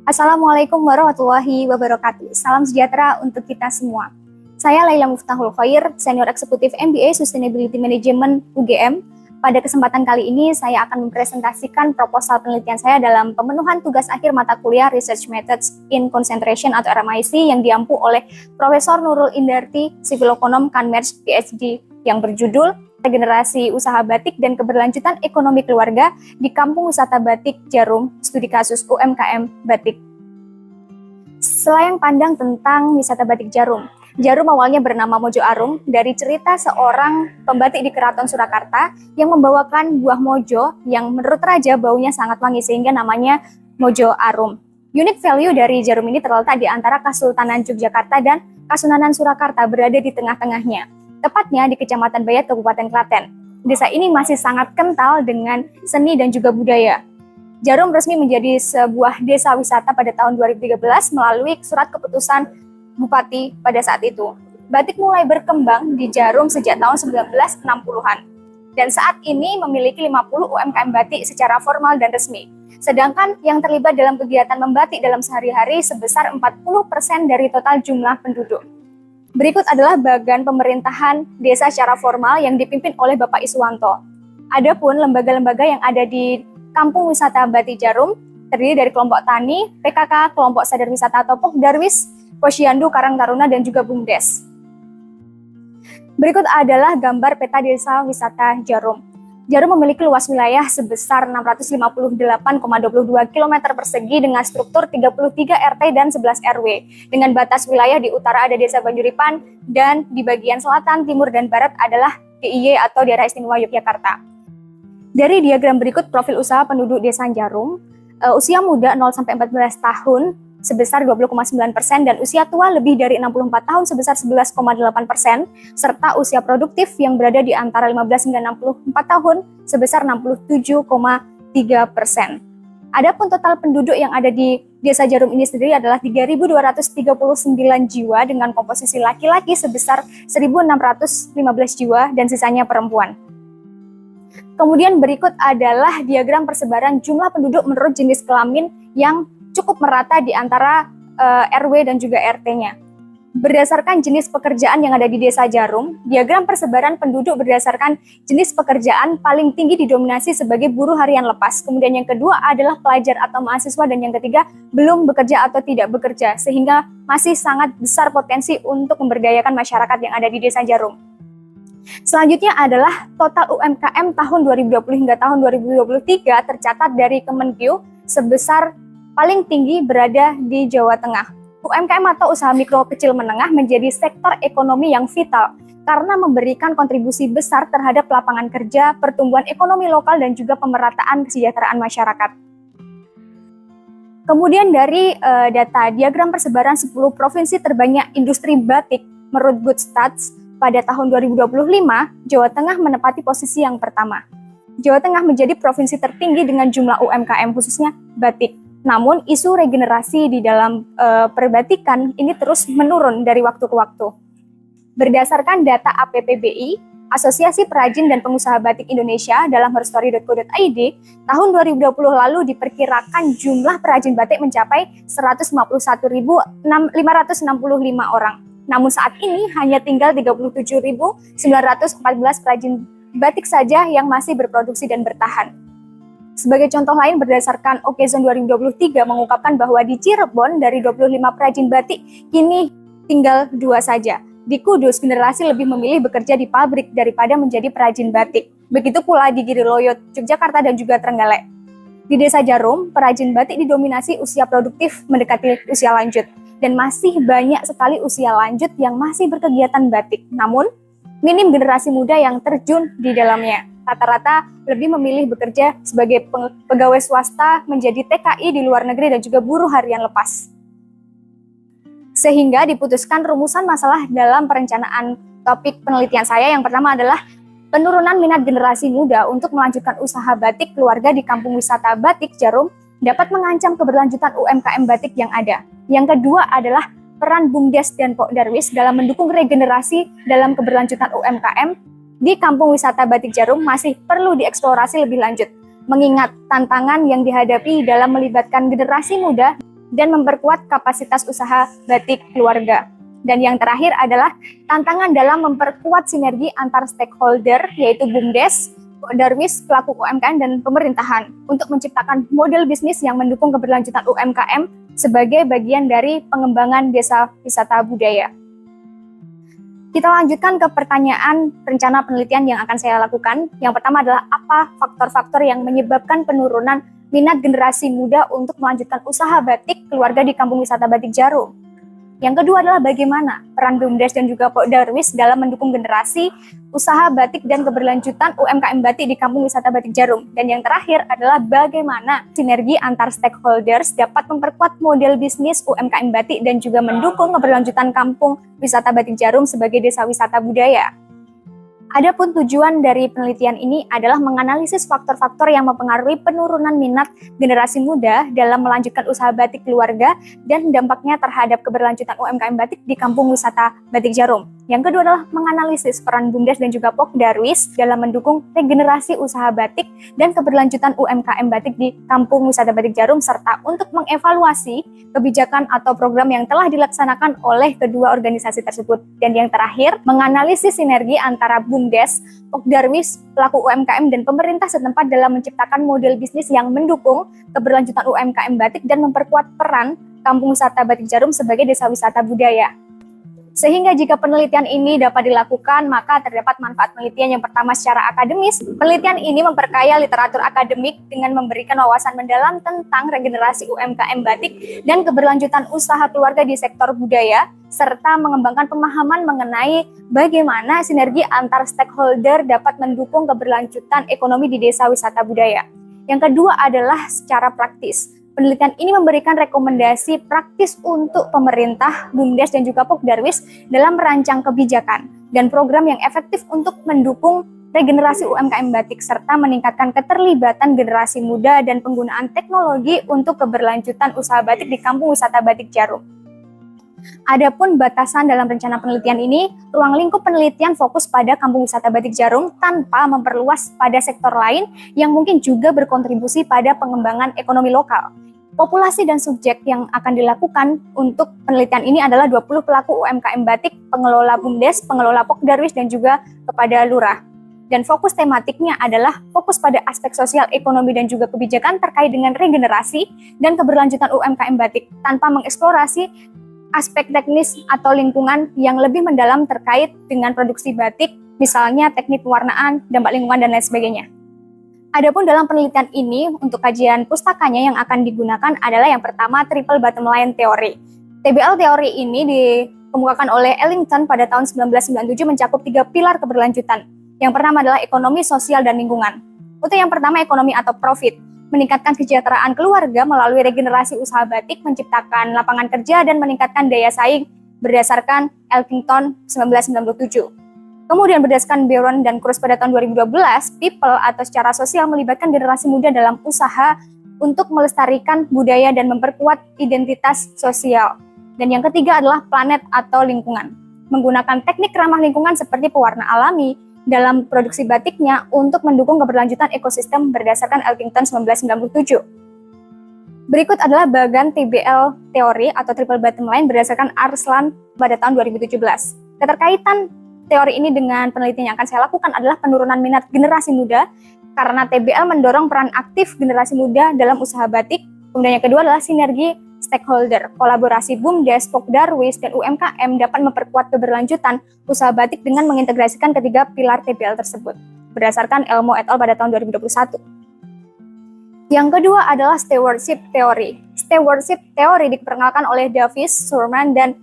Assalamualaikum warahmatullahi wabarakatuh. Salam sejahtera untuk kita semua. Saya Laila Muftahul Khair, Senior Eksekutif MBA Sustainability Management UGM. Pada kesempatan kali ini, saya akan mempresentasikan proposal penelitian saya dalam pemenuhan tugas akhir mata kuliah Research Methods in Concentration atau RMIC yang diampu oleh Profesor Nurul Indarti, Civil Econom Kanmers PhD, yang berjudul Regenerasi Usaha Batik dan Keberlanjutan Ekonomi Keluarga di Kampung Wisata Batik Djarum, studi kasus UMKM Batik. Selayang pandang tentang wisata batik Djarum. Djarum awalnya bernama Mojo Arum dari cerita seorang pembatik di Keraton Surakarta yang membawakan buah mojo yang menurut raja baunya sangat wangi sehingga namanya Mojo Arum. Unique value dari Djarum ini terletak di antara Kesultanan Yogyakarta dan Kasunanan Surakarta berada di tengah-tengahnya, tepatnya di Kecamatan Bayat, Kabupaten Klaten. Desa ini masih sangat kental dengan seni dan juga budaya. Djarum resmi menjadi sebuah desa wisata pada tahun 2013 melalui surat keputusan Bupati pada saat itu. Batik mulai berkembang di Djarum sejak tahun 1960-an. Dan saat ini memiliki 50 UMKM batik secara formal dan resmi. Sedangkan yang terlibat dalam kegiatan membatik dalam sehari-hari sebesar 40% dari total jumlah penduduk. Berikut adalah bagan pemerintahan desa secara formal yang dipimpin oleh Bapak Iswanto. Adapun lembaga-lembaga yang ada di Kampung Wisata Batik Djarum terdiri dari kelompok tani, PKK, kelompok sadar wisata atau Pokdarwis, Posyandu, Karang Taruna, dan juga BUMDes. Berikut adalah gambar peta desa wisata Djarum. Djarum memiliki luas wilayah sebesar 658,22 km persegi dengan struktur 33 RT dan 11 RW. Dengan batas wilayah di utara ada Desa Banjuripan dan di bagian selatan, timur, dan barat adalah DIY atau Daerah Istimewa Yogyakarta. Dari diagram berikut profil usaha penduduk Desa Djarum, usia muda 0-14 tahun sebesar 20,9% dan usia tua lebih dari 64 tahun sebesar 11,8%, serta usia produktif yang berada di antara 15 hingga 64 tahun sebesar 67,3%. Adapun total penduduk yang ada di Desa Djarum ini sendiri adalah 3.239 jiwa dengan komposisi laki-laki sebesar 1.615 jiwa dan sisanya perempuan. Kemudian berikut adalah diagram persebaran jumlah penduduk menurut jenis kelamin yang cukup merata di antara RW dan juga RT-nya. Berdasarkan jenis pekerjaan yang ada di Desa Djarum, diagram persebaran penduduk berdasarkan jenis pekerjaan paling tinggi didominasi sebagai buruh harian lepas. Kemudian yang kedua adalah pelajar atau mahasiswa dan yang ketiga belum bekerja atau tidak bekerja, sehingga masih sangat besar potensi untuk memberdayakan masyarakat yang ada di Desa Djarum. Selanjutnya adalah total UMKM tahun 2020 hingga tahun 2023 tercatat dari Kemenkeu sebesar paling tinggi berada di Jawa Tengah. UMKM atau usaha mikro kecil menengah menjadi sektor ekonomi yang vital karena memberikan kontribusi besar terhadap lapangan kerja, pertumbuhan ekonomi lokal, dan juga pemerataan kesejahteraan masyarakat. Kemudian dari data diagram persebaran 10 provinsi terbanyak industri batik menurut Goodstats, pada tahun 2025, Jawa Tengah menempati posisi yang pertama. Jawa Tengah menjadi provinsi tertinggi dengan jumlah UMKM khususnya batik. Namun isu regenerasi di dalam perbatikan ini terus menurun dari waktu ke waktu. Berdasarkan data APPBI, Asosiasi Perajin dan Pengusaha Batik Indonesia dalam herstory.co.id, tahun 2020 lalu diperkirakan jumlah perajin batik mencapai 151.565 orang. Namun saat ini hanya tinggal 37.914 perajin batik saja yang masih berproduksi dan bertahan. Sebagai contoh lain, berdasarkan Okezon 2023 mengungkapkan bahwa di Cirebon dari 25 perajin batik kini tinggal 2 saja. Di Kudus, generasi lebih memilih bekerja di pabrik daripada menjadi perajin batik. Begitu pula di Giriloyot, Yogyakarta, dan juga Trenggalek. Di Desa Djarum, perajin batik didominasi usia produktif mendekati usia lanjut. Dan masih banyak sekali usia lanjut yang masih berkegiatan batik. Namun, minim generasi muda yang terjun di dalamnya. Rata-rata lebih memilih bekerja sebagai pegawai swasta, menjadi TKI di luar negeri, dan juga buruh harian lepas. Sehingga diputuskan rumusan masalah dalam perencanaan topik penelitian saya. Yang pertama adalah penurunan minat generasi muda untuk melanjutkan usaha batik keluarga di Kampung Wisata Batik Djarum dapat mengancam keberlanjutan UMKM batik yang ada. Yang kedua adalah peran BUMDes dan Pokdarwis dalam mendukung regenerasi dalam keberlanjutan UMKM di Kampung Wisata Batik Djarum masih perlu dieksplorasi lebih lanjut, mengingat tantangan yang dihadapi dalam melibatkan generasi muda dan memperkuat kapasitas usaha batik keluarga. Dan yang terakhir adalah tantangan dalam memperkuat sinergi antar stakeholder, yaitu BUMDes, Darwis, pelaku UMKM, dan pemerintahan untuk menciptakan model bisnis yang mendukung keberlanjutan UMKM sebagai bagian dari pengembangan desa wisata budaya. Kita lanjutkan ke pertanyaan rencana penelitian yang akan saya lakukan. Yang pertama adalah apa faktor-faktor yang menyebabkan penurunan minat generasi muda untuk melanjutkan usaha batik keluarga di Kampung Wisata Batik Jarum. Yang kedua adalah bagaimana peran BUMDes dan juga Darwis dalam mendukung generasi usaha batik dan keberlanjutan UMKM batik di Kampung Wisata Batik Jarum. Dan yang terakhir adalah bagaimana sinergi antar stakeholders dapat memperkuat model bisnis UMKM batik dan juga mendukung keberlanjutan Kampung Wisata Batik Jarum sebagai desa wisata budaya. Adapun tujuan dari penelitian ini adalah menganalisis faktor-faktor yang mempengaruhi penurunan minat generasi muda dalam melanjutkan usaha batik keluarga dan dampaknya terhadap keberlanjutan UMKM batik di Kampung Wisata Batik Jarum. Yang kedua adalah menganalisis peran BUMDes dan juga Darwis dalam mendukung regenerasi usaha batik dan keberlanjutan UMKM batik di Kampung Wisata Batik Jarum, serta untuk mengevaluasi kebijakan atau program yang telah dilaksanakan oleh kedua organisasi tersebut. Dan yang terakhir, menganalisis sinergi antara BUMDes, Darwis, pelaku UMKM, dan pemerintah setempat dalam menciptakan model bisnis yang mendukung keberlanjutan UMKM batik dan memperkuat peran Kampung Wisata Batik Jarum sebagai desa wisata budaya. Sehingga jika penelitian ini dapat dilakukan, maka terdapat manfaat penelitian. Yang pertama, secara akademis, penelitian ini memperkaya literatur akademik dengan memberikan wawasan mendalam tentang regenerasi UMKM batik dan keberlanjutan usaha keluarga di sektor budaya, serta mengembangkan pemahaman mengenai bagaimana sinergi antar stakeholder dapat mendukung keberlanjutan ekonomi di desa wisata budaya. Yang kedua adalah secara praktis. Penelitian ini memberikan rekomendasi praktis untuk pemerintah, BUMDes, dan juga Darwis dalam merancang kebijakan dan program yang efektif untuk mendukung regenerasi UMKM batik serta meningkatkan keterlibatan generasi muda dan penggunaan teknologi untuk keberlanjutan usaha batik di Kampung Wisata Batik Jarum. Adapun batasan dalam rencana penelitian ini, ruang lingkup penelitian fokus pada Kampung Wisata Batik Jarum tanpa memperluas pada sektor lain yang mungkin juga berkontribusi pada pengembangan ekonomi lokal. Populasi dan subjek yang akan dilakukan untuk penelitian ini adalah 20 pelaku UMKM batik, pengelola BUMDes, pengelola Darwis, dan juga kepada lurah. Dan fokus tematiknya adalah fokus pada aspek sosial, ekonomi, dan juga kebijakan terkait dengan regenerasi dan keberlanjutan UMKM batik tanpa mengeksplorasi aspek teknis atau lingkungan yang lebih mendalam terkait dengan produksi batik, misalnya teknik pewarnaan, dampak lingkungan, dan lain sebagainya. Adapun dalam penelitian ini, untuk kajian pustakanya yang akan digunakan adalah yang pertama, Triple Bottom Line Theory. TBL teori ini dikemukakan oleh Ellington pada tahun 1997 mencakup 3 pilar keberlanjutan. Yang pertama adalah ekonomi, sosial, dan lingkungan. Untuk yang pertama, ekonomi atau profit. Meningkatkan kesejahteraan keluarga melalui regenerasi usaha batik, menciptakan lapangan kerja, dan meningkatkan daya saing berdasarkan Ellington 1997. Kemudian berdasarkan Beron dan Cruz pada tahun 2012, people atau secara sosial melibatkan generasi muda dalam usaha untuk melestarikan budaya dan memperkuat identitas sosial. Dan yang ketiga adalah planet atau lingkungan. Menggunakan teknik ramah lingkungan seperti pewarna alami dalam produksi batiknya untuk mendukung keberlanjutan ekosistem berdasarkan Ellington 1997. Berikut adalah bagan TBL teori atau Triple Bottom Line berdasarkan Arslan pada tahun 2017. Keterkaitan teori ini dengan penelitian yang akan saya lakukan adalah penurunan minat generasi muda karena TBL mendorong peran aktif generasi muda dalam usaha batik. Kemudian yang kedua adalah sinergi stakeholder. Kolaborasi BUMDes, Darwis, dan UMKM dapat memperkuat keberlanjutan usaha batik dengan mengintegrasikan ketiga pilar TBL tersebut berdasarkan Elmo et al. Pada tahun 2021. Yang kedua adalah stewardship theory. Stewardship theory diperkenalkan oleh Davis, Surman, dan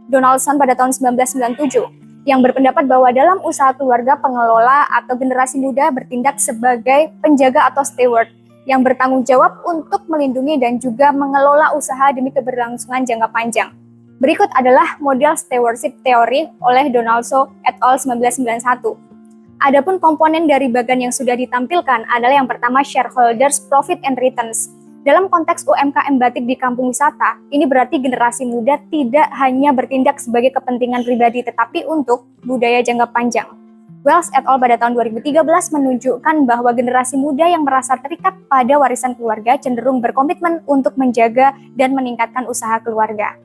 Donaldson pada tahun 1997. Yang berpendapat bahwa dalam usaha keluarga, pengelola atau generasi muda bertindak sebagai penjaga atau steward yang bertanggung jawab untuk melindungi dan juga mengelola usaha demi keberlangsungan jangka panjang. Berikut adalah model stewardship theory oleh Donaldson et al. 1991. Adapun komponen dari bagan yang sudah ditampilkan adalah yang pertama shareholders profit and returns. Dalam konteks UMKM batik di kampung wisata, ini berarti generasi muda tidak hanya bertindak sebagai kepentingan pribadi, tetapi untuk budaya jangka panjang. Wells et al. Pada tahun 2013 menunjukkan bahwa generasi muda yang merasa terikat pada warisan keluarga cenderung berkomitmen untuk menjaga dan meningkatkan usaha keluarga.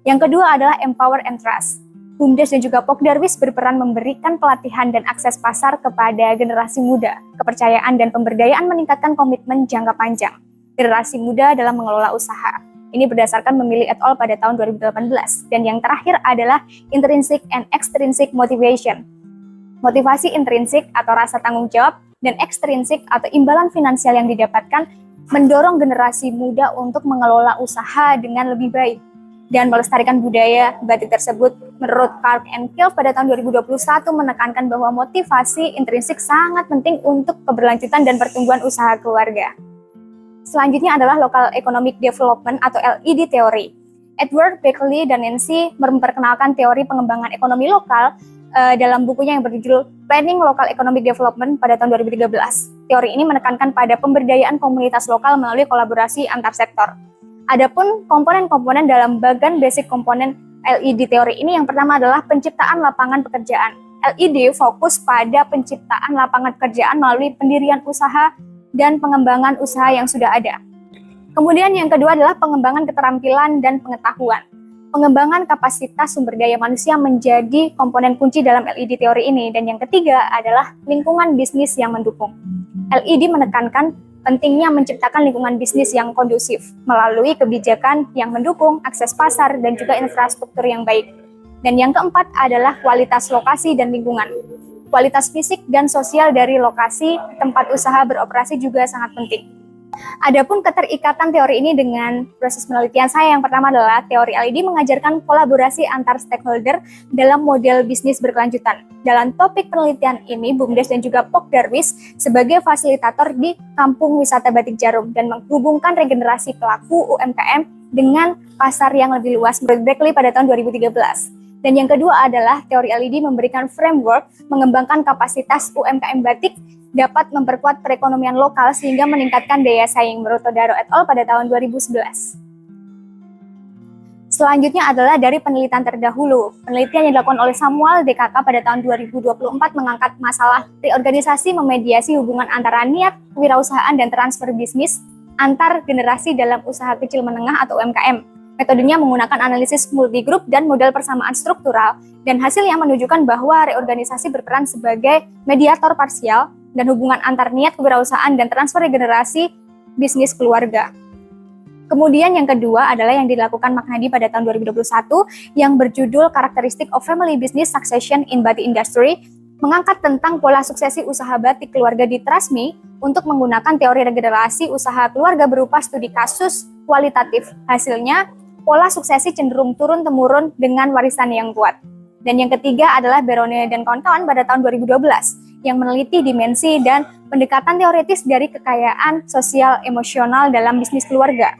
Yang kedua adalah Empower and Trust. BUMDes dan juga Pokdarwis berperan memberikan pelatihan dan akses pasar kepada generasi muda. Kepercayaan dan pemberdayaan meningkatkan komitmen jangka panjang generasi muda dalam mengelola usaha. Ini berdasarkan memilih et al. Pada tahun 2018. Dan yang terakhir adalah Intrinsic and Extrinsic Motivation. Motivasi intrinsik atau rasa tanggung jawab dan ekstrinsik atau imbalan finansial yang didapatkan mendorong generasi muda untuk mengelola usaha dengan lebih baik dan melestarikan budaya batik tersebut. Menurut Clark and Kilf pada tahun 2021 menekankan bahwa motivasi intrinsik sangat penting untuk keberlanjutan dan pertumbuhan usaha keluarga. Selanjutnya adalah Local Economic Development atau LED Theory. Edward Beckley dan Nancy memperkenalkan teori pengembangan ekonomi lokal dalam bukunya yang berjudul Planning Local Economic Development pada tahun 2013. Teori ini menekankan pada pemberdayaan komunitas lokal melalui kolaborasi antar sektor. Adapun komponen-komponen dalam bagan basic komponen LED teori ini yang pertama adalah penciptaan lapangan pekerjaan. LED fokus pada penciptaan lapangan pekerjaan melalui pendirian usaha dan pengembangan usaha yang sudah ada. Kemudian yang kedua adalah pengembangan keterampilan dan pengetahuan. Pengembangan kapasitas sumber daya manusia menjadi komponen kunci dalam LED teori ini. Dan yang ketiga adalah lingkungan bisnis yang mendukung. LED menekankan pentingnya menciptakan lingkungan bisnis yang kondusif melalui kebijakan yang mendukung akses pasar dan juga infrastruktur yang baik. Dan yang keempat adalah kualitas lokasi dan lingkungan. Kualitas fisik dan sosial dari lokasi tempat usaha beroperasi juga sangat penting. Adapun keterikatan teori ini dengan proses penelitian saya yang pertama adalah teori LED mengajarkan kolaborasi antar stakeholder dalam model bisnis berkelanjutan. Dalam topik penelitian ini, BUMDes dan juga Pokdarwis sebagai fasilitator di Kampung Wisata Batik Jarum dan menghubungkan regenerasi pelaku UMKM dengan pasar yang lebih luas menurut Beckley pada tahun 2013. Dan yang kedua adalah teori LED memberikan framework mengembangkan kapasitas UMKM batik dapat memperkuat perekonomian lokal sehingga meningkatkan daya saing menurut Todaro et al. Pada tahun 2011. Selanjutnya adalah dari penelitian terdahulu. Penelitian yang dilakukan oleh Samuel DKK pada tahun 2024 mengangkat masalah reorganisasi memediasi hubungan antara niat kewirausahaan dan transfer bisnis antar generasi dalam usaha kecil menengah atau UMKM. Metodenya menggunakan analisis multigroup dan model persamaan struktural, dan hasilnya menunjukkan bahwa reorganisasi berperan sebagai mediator parsial dan hubungan antar niat kewirausahaan dan transfer regenerasi bisnis keluarga. Kemudian yang kedua adalah yang dilakukan Maknadi pada tahun 2021 yang berjudul Characteristic of Family Business Succession in Batik Industry, mengangkat tentang pola suksesi usaha batik keluarga di Trasmi untuk menggunakan teori regenerasi usaha keluarga berupa studi kasus kualitatif. Hasilnya, pola suksesi cenderung turun-temurun dengan warisan yang kuat. Dan yang ketiga adalah Berone dan kawan-kawan pada tahun 2012 yang meneliti dimensi dan pendekatan teoritis dari kekayaan sosial emosional dalam bisnis keluarga.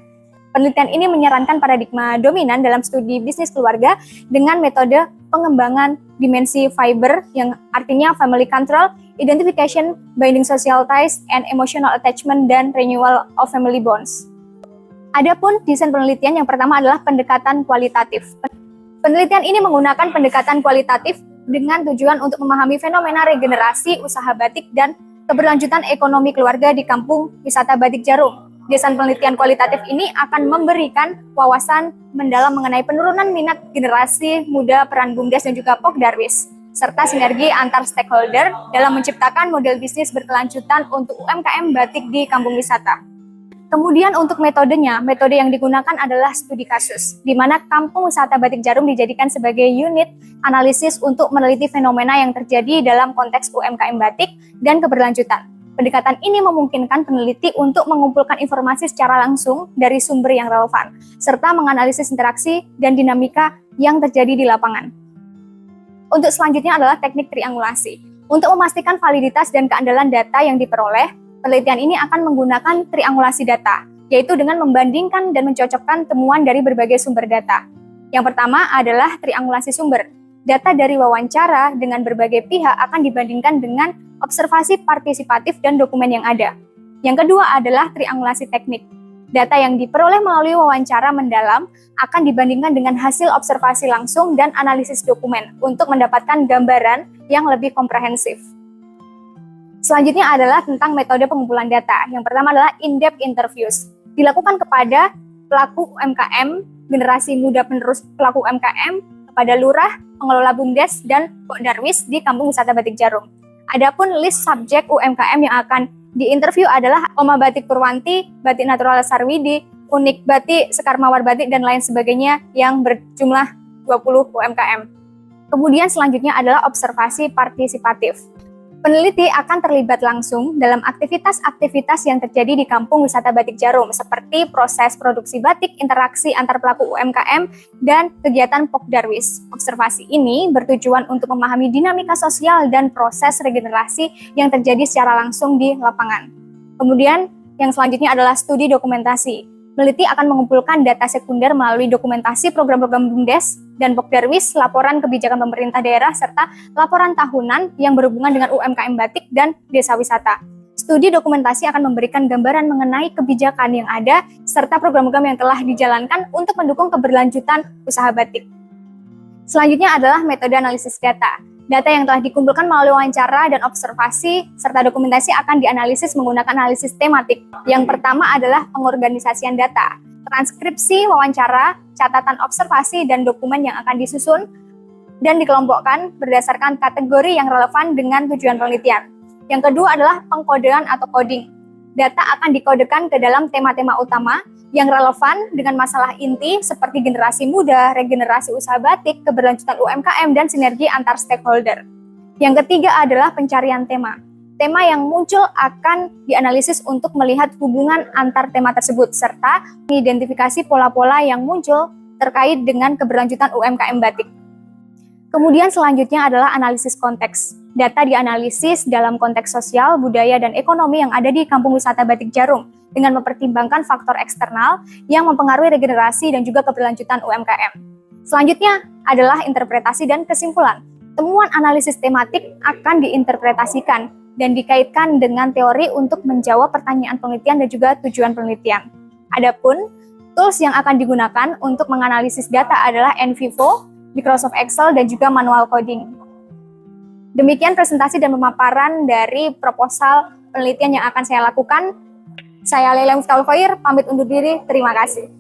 Penelitian ini menyarankan paradigma dominan dalam studi bisnis keluarga dengan metode pengembangan dimensi fiber yang artinya family control, identification, binding social ties, and emotional attachment, dan renewal of family bonds. Adapun desain penelitian yang pertama adalah pendekatan kualitatif. Penelitian ini menggunakan pendekatan kualitatif dengan tujuan untuk memahami fenomena regenerasi usaha batik dan keberlanjutan ekonomi keluarga di Kampung Wisata Batik Jarum. Desain penelitian kualitatif ini akan memberikan wawasan mendalam mengenai penurunan minat generasi muda, peran BUMDes dan juga Pokdarwis, serta sinergi antar stakeholder dalam menciptakan model bisnis berkelanjutan untuk UMKM batik di kampung wisata. Kemudian untuk metodenya, metode yang digunakan adalah studi kasus, di mana Kampung Wisata Batik Jarum dijadikan sebagai unit analisis untuk meneliti fenomena yang terjadi dalam konteks UMKM batik dan keberlanjutan. Pendekatan ini memungkinkan peneliti untuk mengumpulkan informasi secara langsung dari sumber yang relevan, serta menganalisis interaksi dan dinamika yang terjadi di lapangan. Untuk selanjutnya adalah teknik triangulasi. Untuk memastikan validitas dan keandalan data yang diperoleh, penelitian ini akan menggunakan triangulasi data, yaitu dengan membandingkan dan mencocokkan temuan dari berbagai sumber data. Yang pertama adalah triangulasi sumber. Data dari wawancara dengan berbagai pihak akan dibandingkan dengan observasi partisipatif dan dokumen yang ada. Yang kedua adalah triangulasi teknik. Data yang diperoleh melalui wawancara mendalam akan dibandingkan dengan hasil observasi langsung dan analisis dokumen untuk mendapatkan gambaran yang lebih komprehensif. Selanjutnya adalah tentang metode pengumpulan data. Yang pertama adalah in-depth interviews. Dilakukan kepada pelaku UMKM, generasi muda penerus pelaku UMKM, kepada lurah, pengelola BUMDes, dan Pokdarwis di Kampung Wisata Batik Jarum. Adapun list subjek UMKM yang akan diinterview adalah Oma Batik Purwanti, Batik Natural Sarwidi, Unik Batik, Sekar Mawar Batik, dan lain sebagainya yang berjumlah 20 UMKM. Kemudian selanjutnya adalah observasi partisipatif. Peneliti akan terlibat langsung dalam aktivitas-aktivitas yang terjadi di Kampung Wisata Batik Jarum, seperti proses produksi batik, interaksi antar pelaku UMKM, dan kegiatan Pokdarwis. Observasi ini bertujuan untuk memahami dinamika sosial dan proses regenerasi yang terjadi secara langsung di lapangan. Kemudian, yang selanjutnya adalah studi dokumentasi. Peneliti akan mengumpulkan data sekunder melalui dokumentasi program-program BUMDes dan Pokdarwis, laporan kebijakan pemerintah daerah, serta laporan tahunan yang berhubungan dengan UMKM batik dan desa wisata. Studi dokumentasi akan memberikan gambaran mengenai kebijakan yang ada, serta program-program yang telah dijalankan untuk mendukung keberlanjutan usaha batik. Selanjutnya adalah metode analisis data. Data yang telah dikumpulkan melalui wawancara dan observasi serta dokumentasi akan dianalisis menggunakan analisis tematik. Yang pertama adalah pengorganisasian data, transkripsi wawancara, catatan observasi, dan dokumen yang akan disusun dan dikelompokkan berdasarkan kategori yang relevan dengan tujuan penelitian. Yang kedua adalah pengkodean atau coding. Data akan dikodekan ke dalam tema-tema utama yang relevan dengan masalah inti seperti generasi muda, regenerasi usaha batik, keberlanjutan UMKM, dan sinergi antar stakeholder. Yang ketiga adalah pencarian tema. Tema yang muncul akan dianalisis untuk melihat hubungan antar tema tersebut, serta mengidentifikasi pola-pola yang muncul terkait dengan keberlanjutan UMKM batik. Kemudian selanjutnya adalah analisis konteks. Data dianalisis dalam konteks sosial, budaya, dan ekonomi yang ada di Kampung Wisata Batik Jarum, dengan mempertimbangkan faktor eksternal yang mempengaruhi regenerasi dan juga keberlanjutan UMKM. Selanjutnya adalah interpretasi dan kesimpulan. Temuan analisis tematik akan diinterpretasikan dan dikaitkan dengan teori untuk menjawab pertanyaan penelitian dan juga tujuan penelitian. Adapun tools yang akan digunakan untuk menganalisis data adalah NVivo, Microsoft Excel, dan juga manual coding. Demikian presentasi dan pemaparan dari proposal penelitian yang akan saya lakukan. Saya Laila Muftahul Khoir, pamit undur diri. Terima kasih.